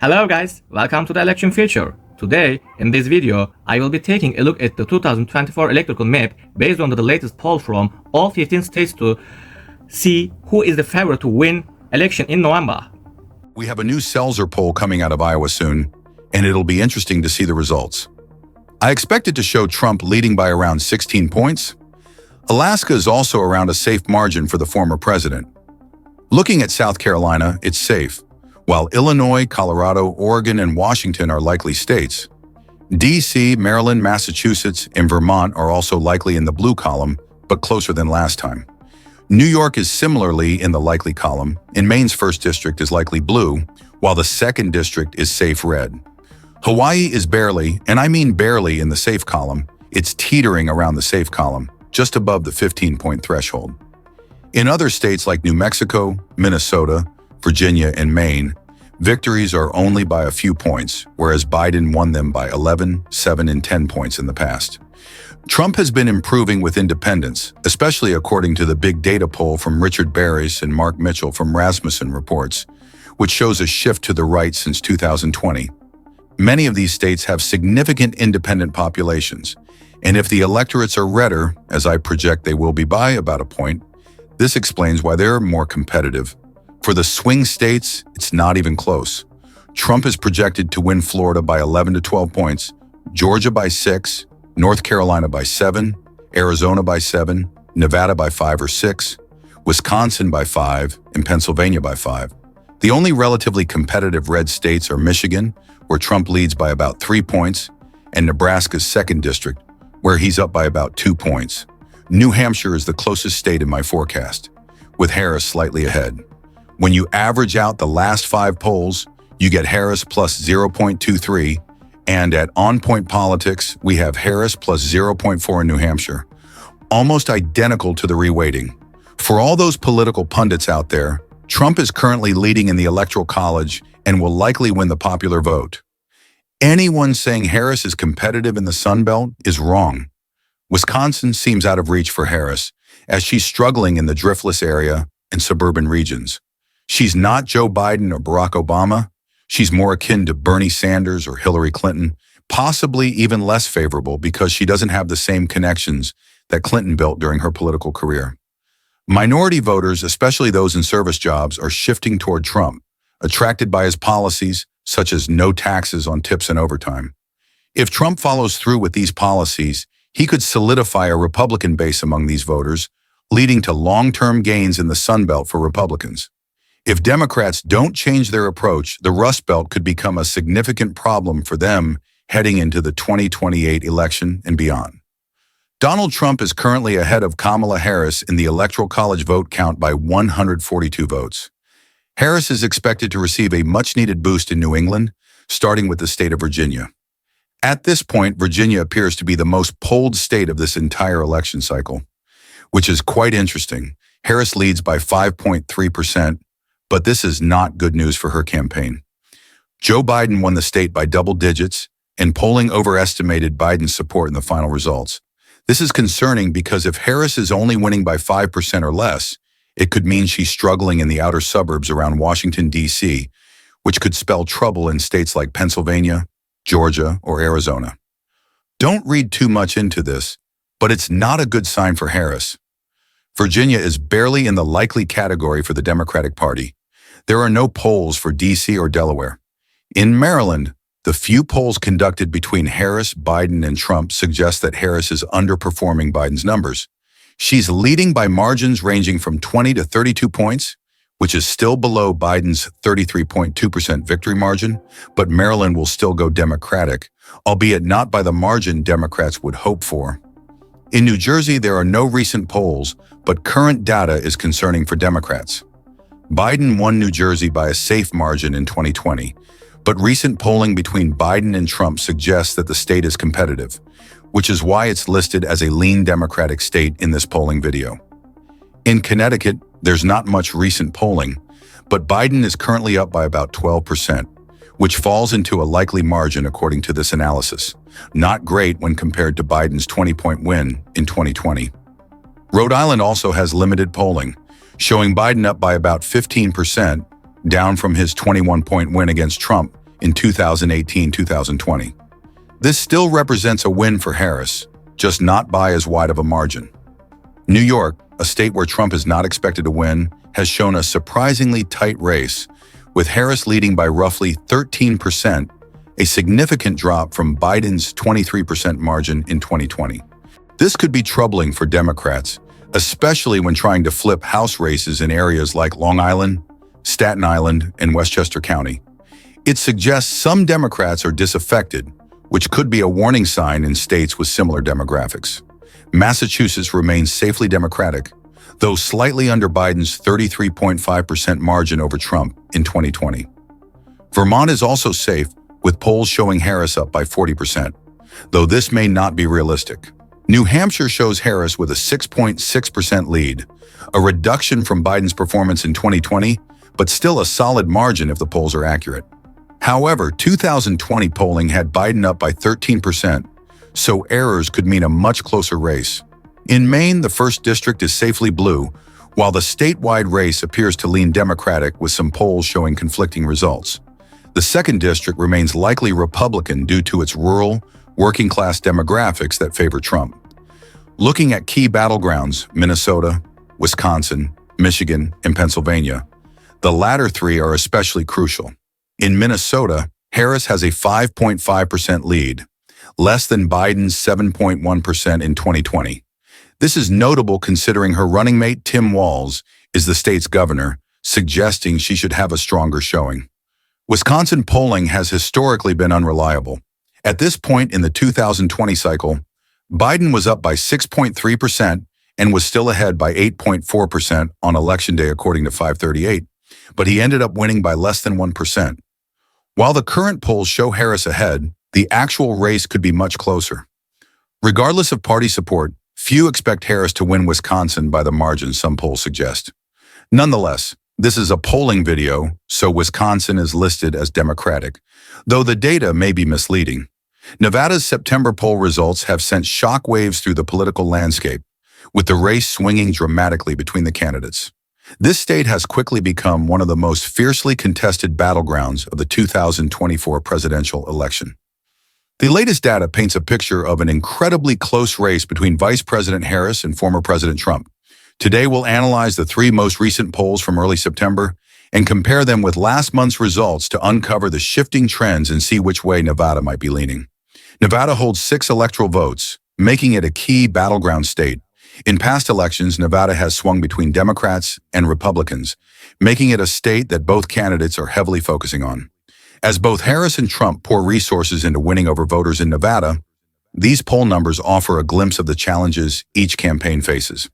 Hello guys, welcome to the election future. Today, in this video, I will be taking a look at the 2024 electoral map based on the latest poll from all 15 states to see who is the favorite to win election in November. We have a new Selzer poll coming out of Iowa soon, and it'll be interesting to see the results. I expect it to show Trump leading by around 16 points. Alaska is also around a safe margin for the former president. Looking at South Carolina, it's safe, while Illinois, Colorado, Oregon, and Washington are likely states. D.C., Maryland, Massachusetts, and Vermont are also likely in the blue column, but closer than last time. New York is similarly in the likely column, and Maine's 1st district is likely blue, while the 2nd district is safe red. Hawaii is barely, and I mean barely, in the safe column. It's teetering around the safe column, just above the 15-point threshold. In other states like New Mexico, Minnesota, Virginia, and Maine, victories are only by a few points, whereas Biden won them by 11, 7, and 10 points in the past. Trump has been improving with independents, especially according to the big data poll from Richard Barris and Mark Mitchell from Rasmussen Reports, which shows a shift to the right since 2020. Many of these states have significant independent populations, and if the electorates are redder, as I project they will be by about a point, this explains why they're more competitive. For the swing states, it's not even close. Trump is projected to win Florida by 11 to 12 points, Georgia by 6, North Carolina by 7, Arizona by 7, Nevada by 5 or 6, Wisconsin by 5, and Pennsylvania by 5. The only relatively competitive red states are Michigan, where Trump leads by about 3 points, and Nebraska's 2nd district, where he's up by about 2 points. New Hampshire is the closest state in my forecast, with Harris slightly ahead. When you average out the last 5 polls, you get Harris plus 0.23, and at On Point Politics, we have Harris plus 0.4 in New Hampshire, almost identical to the reweighting. For all those political pundits out there, Trump is currently leading in the Electoral College and will likely win the popular vote. Anyone saying Harris is competitive in the Sun Belt is wrong. Wisconsin seems out of reach for Harris, as she's struggling in the driftless area and suburban regions. She's not Joe Biden or Barack Obama. She's more akin to Bernie Sanders or Hillary Clinton, possibly even less favorable because she doesn't have the same connections that Clinton built during her political career. Minority voters, especially those in service jobs, are shifting toward Trump, attracted by his policies such as no taxes on tips and overtime. If Trump follows through with these policies, he could solidify a Republican base among these voters, leading to long-term gains in the Sun Belt for Republicans. If Democrats don't change their approach, the Rust Belt could become a significant problem for them heading into the 2028 election and beyond. Donald Trump is currently ahead of Kamala Harris in the Electoral College vote count by 142 votes. Harris is expected to receive a much-needed boost in New England, starting with the state of Virginia. At this point, Virginia appears to be the most polled state of this entire election cycle, which is quite interesting. Harris leads by 5.3%, but this is not good news for her campaign. Joe Biden won the state by double digits, and polling overestimated Biden's support in the final results. This is concerning because if Harris is only winning by 5% or less, it could mean she's struggling in the outer suburbs around Washington, D.C., which could spell trouble in states like Pennsylvania, Georgia, or Arizona. Don't read too much into this, but it's not a good sign for Harris. Virginia is barely in the likely category for the Democratic Party. There are no polls for D.C. or Delaware. In Maryland, the few polls conducted between Harris, Biden, and Trump suggest that Harris is underperforming Biden's numbers. She's leading by margins ranging from 20 to 32 points, which is still below Biden's 33.2% victory margin, but Maryland will still go Democratic, albeit not by the margin Democrats would hope for. In New Jersey, there are no recent polls, but current data is concerning for Democrats. Biden won New Jersey by a safe margin in 2020, but recent polling between Biden and Trump suggests that the state is competitive, which is why it's listed as a lean Democratic state in this polling video. In Connecticut, there's not much recent polling, but Biden is currently up by about 12%, which falls into a likely margin according to this analysis. Not great when compared to Biden's 20-point win in 2020. Rhode Island also has limited polling, showing Biden up by about 15%, down from his 21-point win against Trump in 2018-2020. This still represents a win for Harris, just not by as wide of a margin. New York, a state where Trump is not expected to win, has shown a surprisingly tight race, with Harris leading by roughly 13%, a significant drop from Biden's 23% margin in 2020. This could be troubling for Democrats, especially when trying to flip House races in areas like Long Island, Staten Island, and Westchester County. It suggests some Democrats are disaffected, which could be a warning sign in states with similar demographics. Massachusetts remains safely Democratic, though slightly under Biden's 33.5% margin over Trump in 2020. Vermont is also safe, with polls showing Harris up by 40%, though this may not be realistic. New Hampshire shows Harris with a 6.6% lead, a reduction from Biden's performance in 2020, but still a solid margin if the polls are accurate. However, 2020 polling had Biden up by 13%, so errors could mean a much closer race. In Maine, the 1st district is safely blue, while the statewide race appears to lean Democratic with some polls showing conflicting results. The 2nd district remains likely Republican due to its rural, working-class demographics that favor Trump. Looking at key battlegrounds, Minnesota, Wisconsin, Michigan, and Pennsylvania, the latter three are especially crucial. In Minnesota, Harris has a 5.5% lead, less than Biden's 7.1% in 2020. This is notable considering her running mate Tim Walz is the state's governor, suggesting she should have a stronger showing. Wisconsin polling has historically been unreliable. At this point in the 2020 cycle, Biden was up by 6.3% and was still ahead by 8.4% on Election Day according to 538, but he ended up winning by less than 1%. While the current polls show Harris ahead, the actual race could be much closer. Regardless of party support, few expect Harris to win Wisconsin by the margin some polls suggest. Nonetheless, this is a polling video, so Wisconsin is listed as Democratic, though the data may be misleading. Nevada's September poll results have sent shockwaves through the political landscape, with the race swinging dramatically between the candidates. This state has quickly become one of the most fiercely contested battlegrounds of the 2024 presidential election. The latest data paints a picture of an incredibly close race between Vice President Harris and former President Trump. Today, we'll analyze the 3 most recent polls from early September and compare them with last month's results to uncover the shifting trends and see which way Nevada might be leaning. Nevada holds 6 electoral votes, making it a key battleground state. In past elections, Nevada has swung between Democrats and Republicans, making it a state that both candidates are heavily focusing on. As both Harris and Trump pour resources into winning over voters in Nevada, these poll numbers offer a glimpse of the challenges each campaign faces.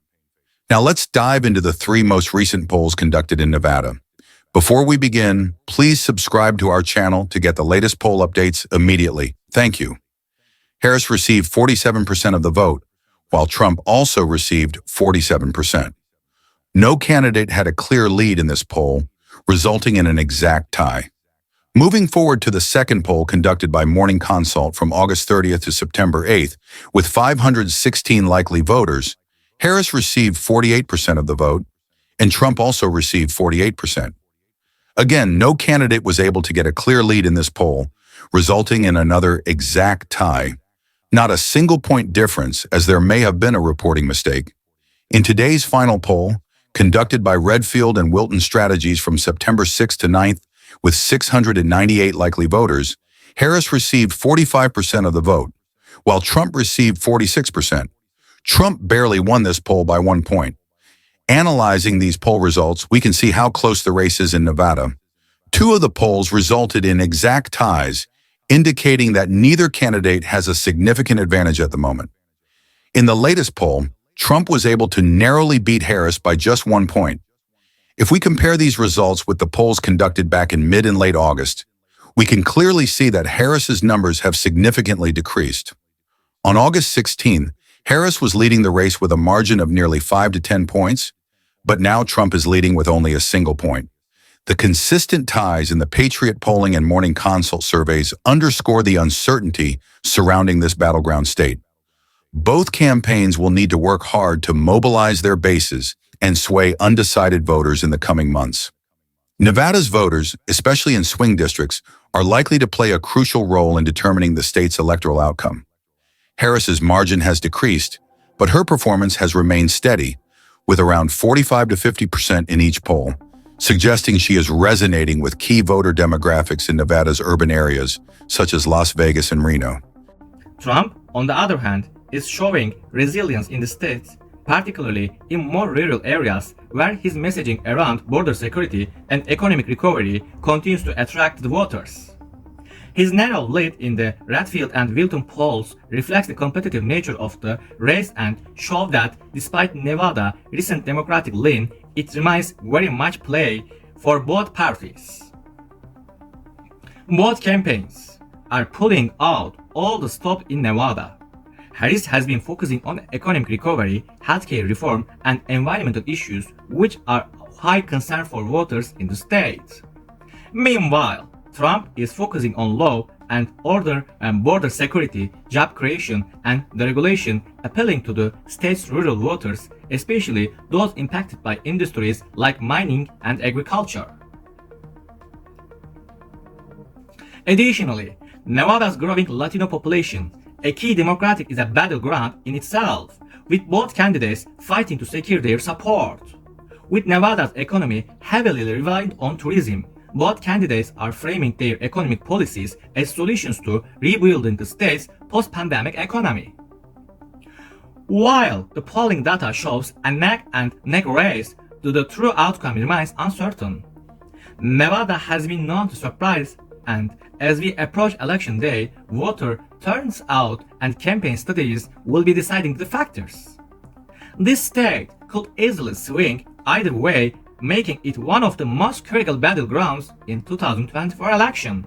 Now let's dive into the 3 most recent polls conducted in Nevada. Before we begin, please subscribe to our channel to get the latest poll updates immediately. Thank you. Harris received 47% of the vote, while Trump also received 47%. No candidate had a clear lead in this poll, resulting in an exact tie. Moving forward to the second poll conducted by Morning Consult from August 30th to September 8th, with 516 likely voters, Harris received 48% of the vote, and Trump also received 48%. Again, no candidate was able to get a clear lead in this poll, resulting in another exact tie. Not a single point difference, as there may have been a reporting mistake. In today's final poll, conducted by Redfield and Wilton Strategies from September 6th to 9th, with 698 likely voters, Harris received 45% of the vote, while Trump received 46%. Trump barely won this poll by 1 point. Analyzing these poll results, we can see how close the race is in Nevada. 2 of the polls resulted in exact ties, indicating that neither candidate has a significant advantage at the moment. In the latest poll, Trump was able to narrowly beat Harris by just 1 point. If we compare these results with the polls conducted back in mid and late August, we can clearly see that Harris's numbers have significantly decreased. On August 16th, Harris was leading the race with a margin of nearly 5 to 10 points, but now Trump is leading with only a single point. The consistent ties in the Patriot polling and Morning Consult surveys underscore the uncertainty surrounding this battleground state. Both campaigns will need to work hard to mobilize their bases and sway undecided voters in the coming months. Nevada's voters, especially in swing districts, are likely to play a crucial role in determining the state's electoral outcome. Harris's margin has decreased, but her performance has remained steady, with around 45 to 50% in each poll, suggesting she is resonating with key voter demographics in Nevada's urban areas, such as Las Vegas and Reno. Trump, on the other hand, is showing resilience in the states, particularly in more rural areas where his messaging around border security and economic recovery continues to attract the voters. His narrow lead in the Redfield and Wilton polls reflects the competitive nature of the race and shows that despite Nevada's recent Democratic lean, it remains very much play for both parties. Both campaigns are pulling out all the stops in Nevada. Harris has been focusing on economic recovery, healthcare reform, and environmental issues, which are of high concern for voters in the state. Meanwhile, Trump is focusing on law and order and border security, job creation, and deregulation, appealing to the state's rural voters, especially those impacted by industries like mining and agriculture. Additionally, Nevada's growing Latino population, a key demographic, is a battleground in itself, with both candidates fighting to secure their support. With Nevada's economy heavily reliant on tourism, both candidates are framing their economic policies as solutions to rebuilding the state's post-pandemic economy. While the polling data shows a neck-and-neck race, the true outcome remains uncertain. Nevada has been known to surprise, and as we approach election day, voter turnout and campaign strategies will be deciding the factors. This state could easily swing either way, making it one of the most critical battlegrounds in 2024 election.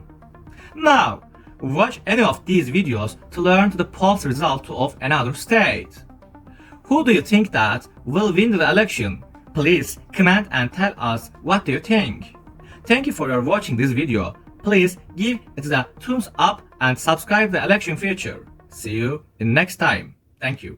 Now, watch any of these videos to learn the polls result of another state. Who do you think that will win the election? Please comment and tell us what do you think. Thank you for watching this video. Please give it a thumbs up and subscribe the election future. See you in next time. Thank you.